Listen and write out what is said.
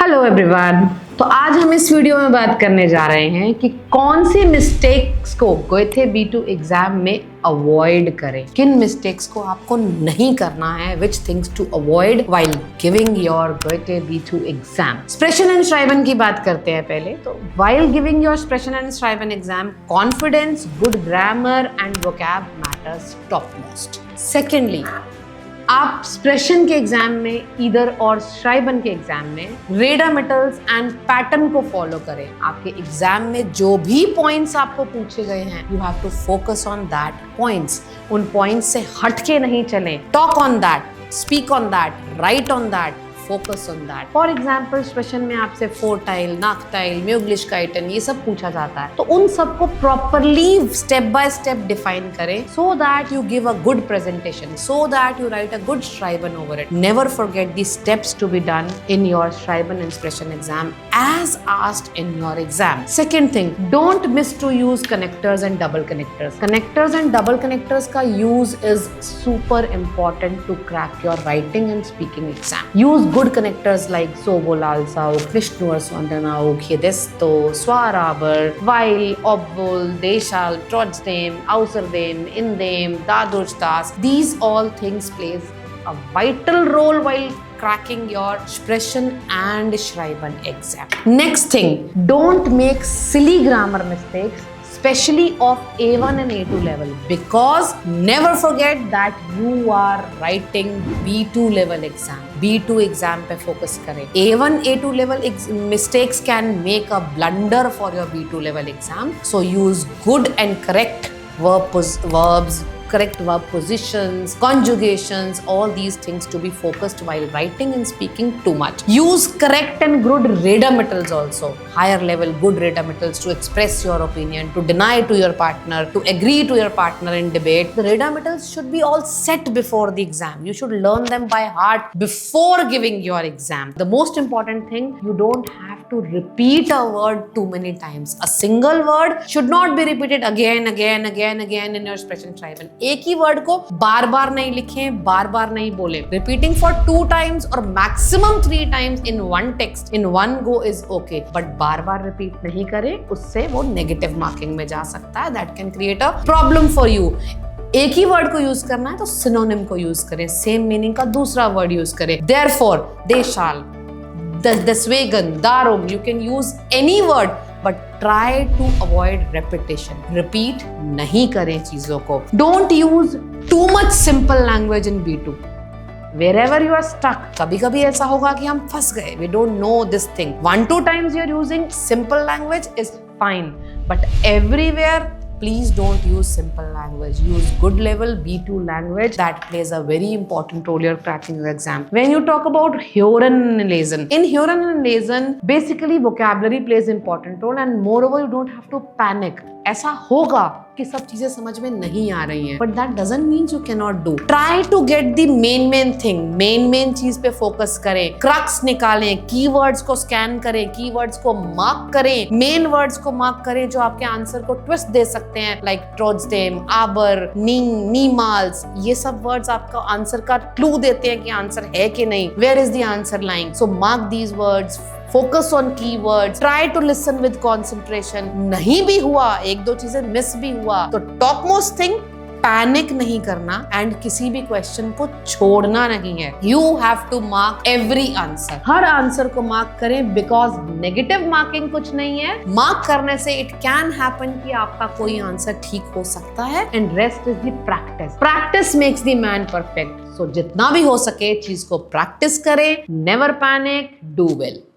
Hello everyone. तो आज हम इस वीडियो में बात करने जा रहे हैं कि कौन सी मिस्टेक्स को गोएथे B2 एग्जाम में अवॉइड करें, किन मिस्टेक्स को आपको नहीं करना है, which things to avoid while giving your Goethe B2 exam. Expression and श्राइवन की बात करते हैं पहले। तो while giving your expression and श्राइवन exam, confidence, good grammar and vocab matters top most. Secondly, आप एक्सप्रेशन के एग्जाम में ईदर और श्राइवन के एग्जाम में रेडामेटल्स एंड पैटर्न को फॉलो करें। आपके एग्जाम में जो भी पॉइंट्स आपको पूछे गए हैं, you have to focus on that points. उन पॉइंट्स से हटके नहीं चलें। Talk on that, speak on that, write on that, focus on that. For example, expression में आपसे फोरटाइल, नाकटाइल, म्यूग्लिश काइटन ये सब पूछा जाता है, तो उन सबको properly step by step define करें, so that you give a good presentation, so that you write a good shriven over it. Never forget the steps to be done in your shriven and expression exam as asked in your exam. Second thing, don't miss to use connectors and double connectors. Connectors and double connectors का use is super important to crack your writing and speaking exam. Use good connectors like Sobolalsauk, Krishnuarswandanauk, Hyedesto, Swarabar, Weil, Obwohl, Deshal, Trotzdem, Außerdem, Indem, Dadurchtas. These all things plays a vital role while cracking your expression and Schreiben exam. Next thing, don't make silly grammar mistakes, especially of A1 and A2 level, because never forget that you are writing B2 level exam. B2 exam पे focus करें। A1, A2 level mistakes can make a blunder for your B2 level exam. So use good and correct verbs, correct verb positions, conjugations, all these things to be focused while writing and speaking too much. Use correct and good redametals also, higher level good redametals to express your opinion, to deny to your partner, to agree to your partner in debate. The redametals should be all set before the exam. You should learn them by heart before giving your exam. The most important thing, you don't have to repeat a word too many times. A single word should not be repeated again in your expression Schreiben. एक ही word को बार बार नहीं लिखें, बार बार नहीं बोले। Repeating for 2 times और maximum 3 times in one text in one go is okay, but bar bar repeat नहीं करें, उससे वो नेगेटिव मार्किंग में जा सकता है। That can create a problem for you. एक ही वर्ड को यूज करना है तो सिनोनिम को यूज करें, सेम मीनिंग का दूसरा वर्ड यूज करें। Therefore, they shall, deswegen, darum, you can use any word, but try to avoid repetition. Repeat नहीं करें चीजों को। Don't use too much simple language in B2. Wherever you are stuck, कभी कभी ऐसा होगा कि हम फंस गए, we don't know this thing. 1-2 times you are using simple language is fine, but everywhere please don't use simple language. Use good level B2 language. That plays a very important role in cracking your exam. When you talk about Hören and Lesen, in Hören and Lesen, basically vocabulary plays important role, and moreover you don't have to panic. ऐसा होगा कि सब चीजें समझ में नहीं आ रही हैं, but that doesn't mean you cannot do. Try to get the main thing. main चीज पे फोकस करें, क्रक्स निकालें, कीवर्ड्स को स्कैन करें, कीवर्ड्स को मार्क करें, मेन वर्ड्स को मार्क करें जो आपके आंसर को ट्विस्ट दे सकते हैं, लाइक ट्रोट्सडेम, आबर, नीमाल्स। ये सब वर्ड्स आपका आंसर का क्लू देते हैं कि आंसर है कि नहीं, where is the answer lying. So mark these words, focus on keywords, try to listen with concentration. नहीं भी हुआ, 1-2 चीजें मिस भी हुआ, तो टॉप मोस्ट थिंग, पैनिक नहीं करना एंड किसी भी क्वेश्चन को छोड़ना नहीं है। You have to mark every answer. Her answer को मार्क करें, बिकॉज नेगेटिव मार्किंग कुछ नहीं है। मार्क करने से इट कैन हैपन कि आपका कोई आंसर ठीक हो सकता है, and rest is the practice. Practice makes the man perfect. So जितना भी हो सके चीज को प्रैक्टिस करें, नेवर पैनिक, डू वेल।